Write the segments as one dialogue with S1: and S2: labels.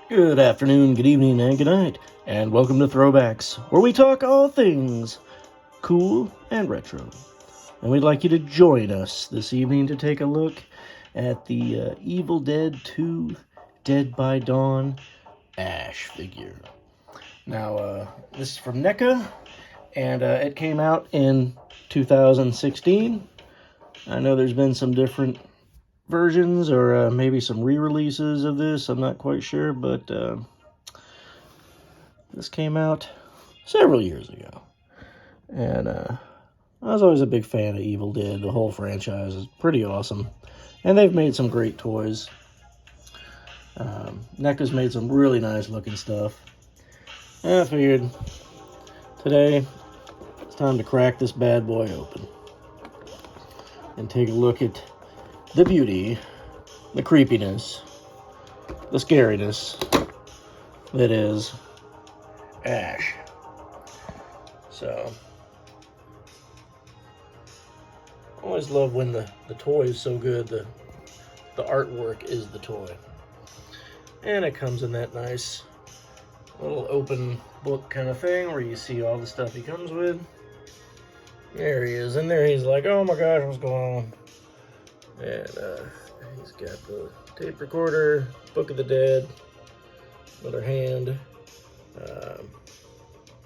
S1: Good afternoon, good evening, and good night, and welcome to Throwbacks, where we talk all things cool and retro. And we'd like you to join us this evening to take a look at the Evil Dead 2 Dead by Dawn Ash figure. Now, this is from Neca, and it came out in 2016. I know there's been some different versions or maybe some re-releases of this. I'm not quite sure, but this came out several years ago. And I was always a big fan of Evil Dead. The whole franchise is pretty awesome. And they've made some great toys. NECA's made some really nice looking stuff. And I figured today it's time to crack this bad boy open and take a look at the beauty, the creepiness, the scariness that is Ash. So, I always love when the toy is so good, the artwork is the toy. And it comes in that nice little open book kind of thing where you see all the stuff he comes with. There he is. In there he's like, oh my gosh, what's going on? And he's got the tape recorder, Book of the Dead, another hand,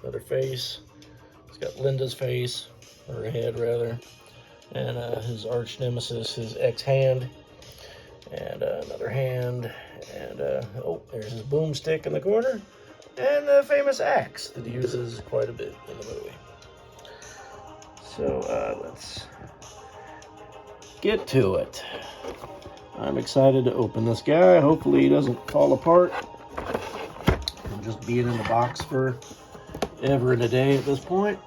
S1: another face. He's got Linda's face, or head rather, and his arch nemesis, his ex-hand, and another hand, and oh, there's his boomstick in the corner, and the famous axe that he uses quite a bit in the movie. So let's get to it. I'm excited to open this guy. Hopefully he doesn't fall apart from just being in the box for ever and a day at this point.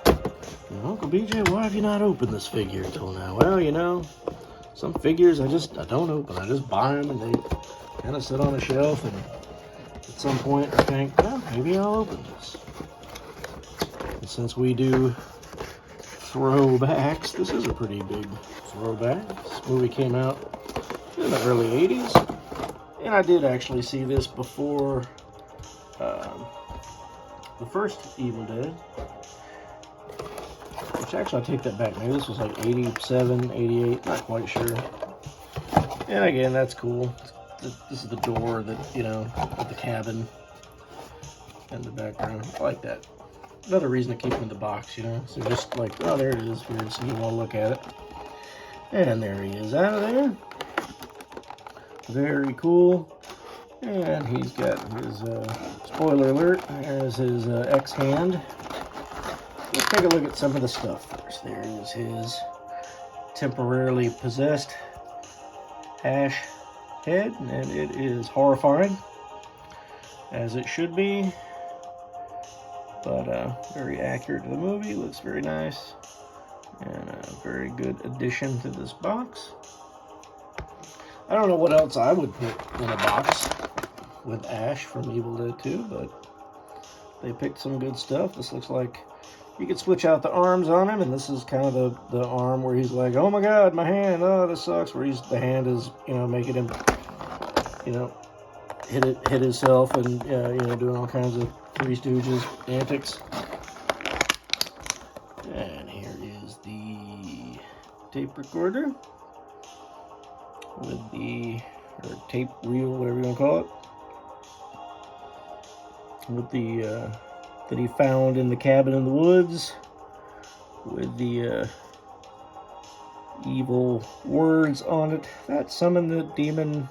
S1: And Uncle BJ, why have you not opened this figure until now? Well, you know, some figures I don't open. I just buy them and they kind of sit on a shelf, and at some point I think, well, maybe I'll open this. And since we do throwbacks, this is a pretty big throwback. This movie came out in the early 80s, and I did actually see this before the first Evil Dead, which actually I take that back, maybe this was like 87, 88, not quite sure. And again, that's cool. This is the door that, you know, of the cabin and the background. I like that. Another reason to keep them in the box, you know. So just like, oh, there it is. Weird, so you want to look at it. And there he is out of there. Very cool. And he's got his, spoiler alert, there's his X-hand. Let's take a look at some of the stuff first. There is his temporarily possessed Ash head, and it is horrifying, as it should be. But very accurate to the movie, looks very nice, and a very good addition to this box. I don't know what else I would put in a box with Ash from Evil Dead 2, but they picked some good stuff. This looks like you could switch out the arms on him, and this is kind of the arm where he's like, oh my god, my hand, oh, this sucks, where the hand is, you know, making him, you know, hit himself and, you know, doing all kinds of Three Stooges antics. And here is the tape recorder with the, or tape reel, whatever you want to call it, with the that he found in the cabin in the woods, with the evil words on it that summon the demon.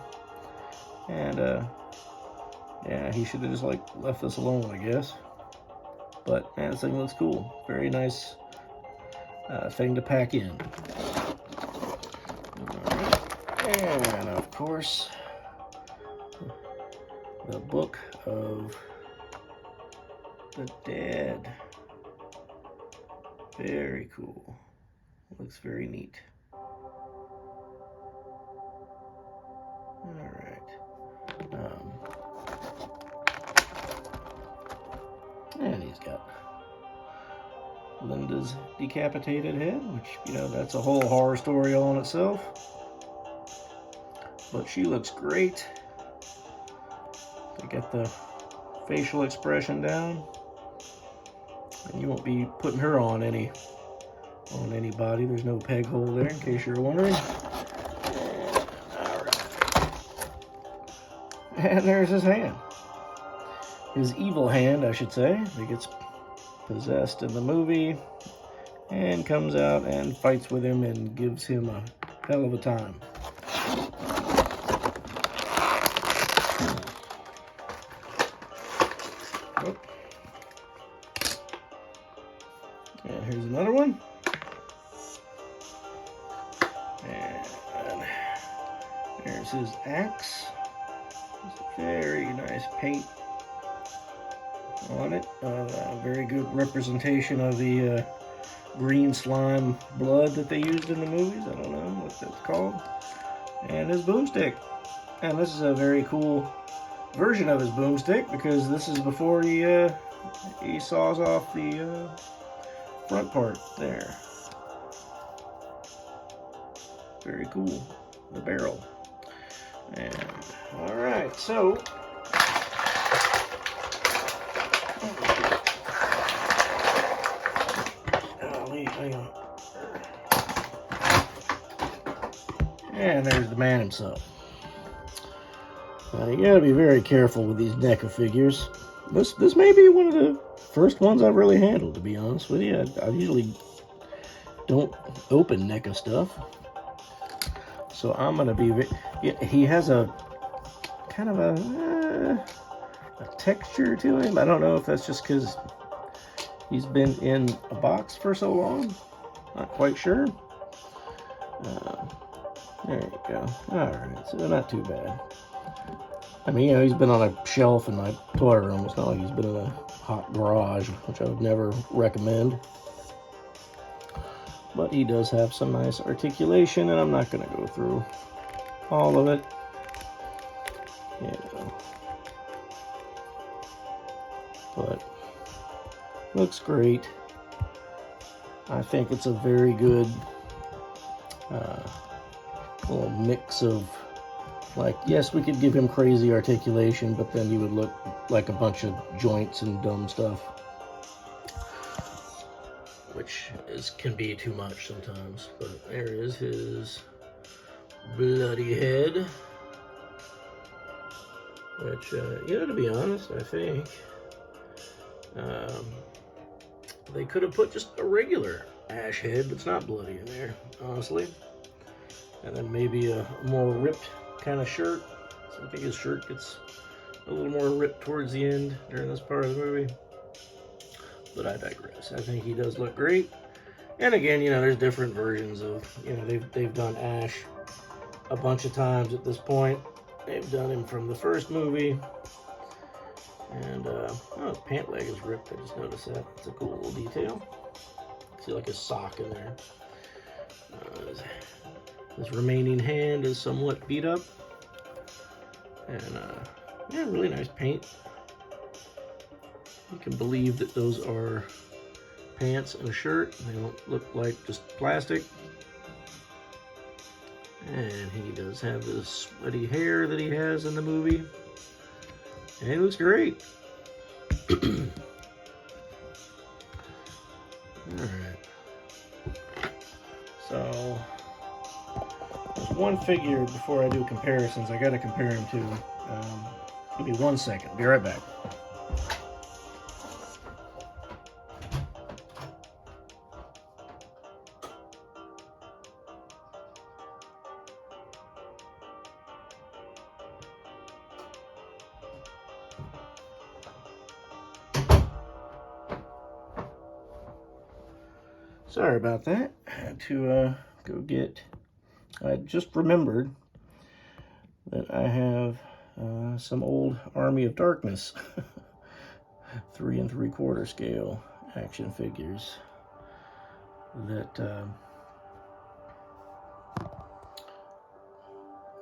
S1: And yeah, he should have just like left this alone, I guess. But man, this thing looks cool. Very nice thing to pack in. Alright. And of course, the Book of the Dead. Very cool. Looks very neat. Alright. And he's got Linda's decapitated head, which, you know, that's a whole horror story all in itself. But she looks great. to get the facial expression down. And you won't be putting her on anybody. There's no peg hole there, in case you're wondering. And there's his hand. His evil hand, I should say, that gets possessed in the movie and comes out and fights with him and gives him a hell of a time. Oh. And here's another one. And there's his axe. Very nice paint on it. Very good representation of the green slime blood that they used in the movies. I don't know what that's called. And his boomstick. And this is a very cool version of his boomstick because this is before he saws off the front part there. Very cool. The barrel. And alright, so and there's the man himself. You gotta be very careful with these Neca figures. This may be one of the first ones I've really handled, to be honest with you. I usually don't open Neca stuff. So I'm gonna be. He has a kind of a texture to him. I don't know if that's just because he's been in a box for so long. Not quite sure. There you go. All right, so not too bad. I mean, he's been on a shelf in my toy room. It's not like he's been in a hot garage, which I would never recommend. But he does have some nice articulation, and I'm not going to go through all of it. But looks great. I think it's a very good little mix of, like, yes, we could give him crazy articulation, but then he would look like a bunch of joints and dumb stuff, which can be too much sometimes. But there is his bloody head, which, to be honest, I think they could have put just a regular Ash head that's not bloody in there, honestly. And then maybe a more ripped kind of shirt. So I think his shirt gets a little more ripped towards the end during this part of the movie. But I digress. I think he does look great. And again, there's different versions of, they've done Ash a bunch of times at this point. They've done him from the first movie. And, his pant leg is ripped. I just noticed that. It's a cool little detail. See, like a sock in there. His remaining hand is somewhat beat up. And, really nice paint. You can believe that those are pants and a shirt. They don't look like just plastic. And he does have this sweaty hair that he has in the movie. And he looks great. Alright. So, there's one figure before I do comparisons I gotta compare him to. Give me 1 second. Be right back. Sorry about that. I had to go get. I just remembered that I have some old Army of Darkness 3 3/4 scale action figures that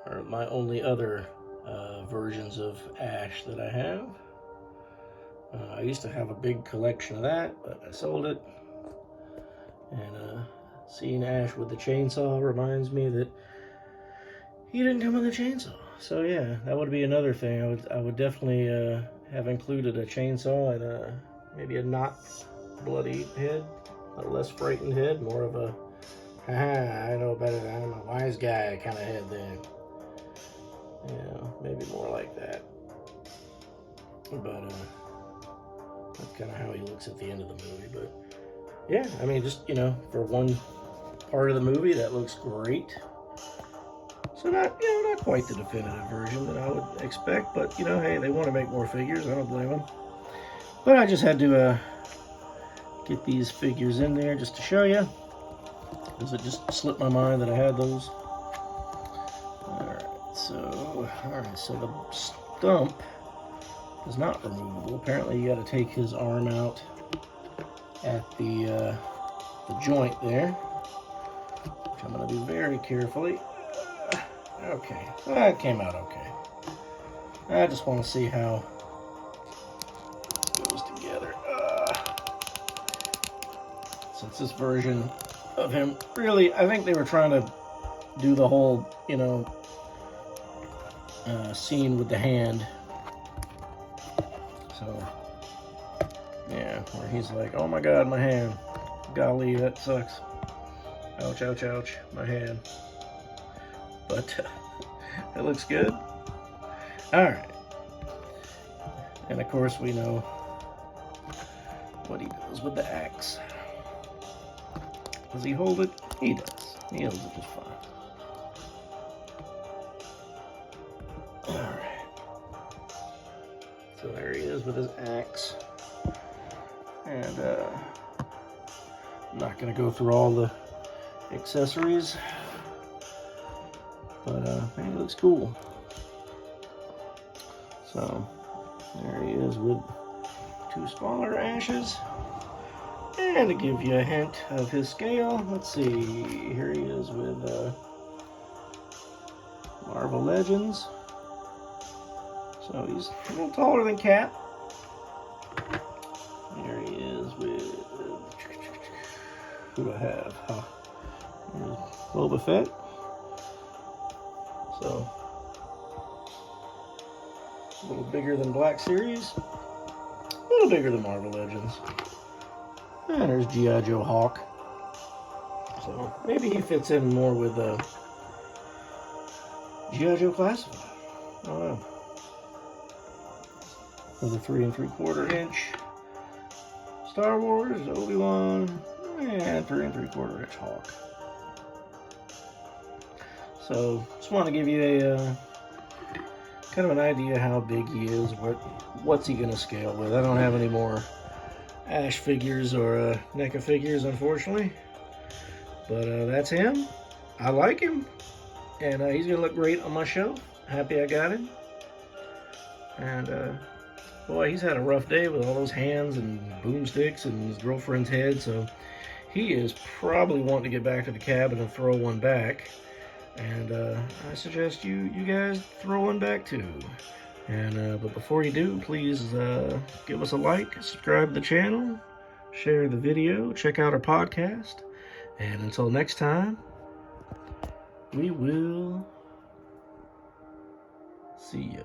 S1: are my only other versions of Ash that I have. I used to have a big collection of that, but I sold it. And seeing Ash with the chainsaw reminds me that he didn't come with a chainsaw. So yeah, that would be another thing. I would definitely have included a chainsaw and maybe a not bloody head, a less frightened head, more of a haha, I know better than I'm a wise guy kind of head then. Yeah, maybe more like that. But that's kind of how he looks at the end of the movie. But yeah, I mean, just, for one part of the movie, that looks great. So not quite the definitive version that I would expect, but hey, they want to make more figures. I don't blame them. But I just had to get these figures in there just to show you, because it just slipped my mind that I had those. All right, so the stump is not removable. Apparently, you got to take his arm out at the joint there, which I'm going to do very carefully. Okay, that came out okay. I just want to see how it goes together. Since this version of him, really, I think they were trying to do the whole, scene with the hand. So, yeah, where he's like, oh my god, my hand. Golly, that sucks. Ouch, ouch, ouch, my hand. But it looks good. Alright. And of course we know what he does with the axe. Does he hold it? He does. He holds it just fine. Alright. So there he is with his axe. And I'm not going to go through all the accessories. But man, he looks cool. So there he is with two smaller ashes. And to give you a hint of his scale, let's see, here he is with Marvel Legends. So he's a little taller than Cap. There he is with, who do I have? Here's Boba Fett. So, a little bigger than Black Series, a little bigger than Marvel Legends. And there's G.I. Joe Hawk. So, maybe he fits in more with G.I. Joe Classified. I don't know. Another 3 3/4 inch Star Wars, Obi-Wan, and 3 3/4 inch Hawk. So, just want to give you a kind of an idea how big he is. What's he going to scale with? I don't have any more Ash figures or Neca figures, unfortunately. But that's him. I like him. And he's going to look great on my shelf. Happy I got him. And boy, he's had a rough day with all those hands and boomsticks and his girlfriend's head. So he is probably wanting to get back to the cabin and throw one back. And I suggest you guys throw one back too. And but before you do, please give us a like, subscribe to the channel, share the video, check out our podcast. And until next time, we will see ya.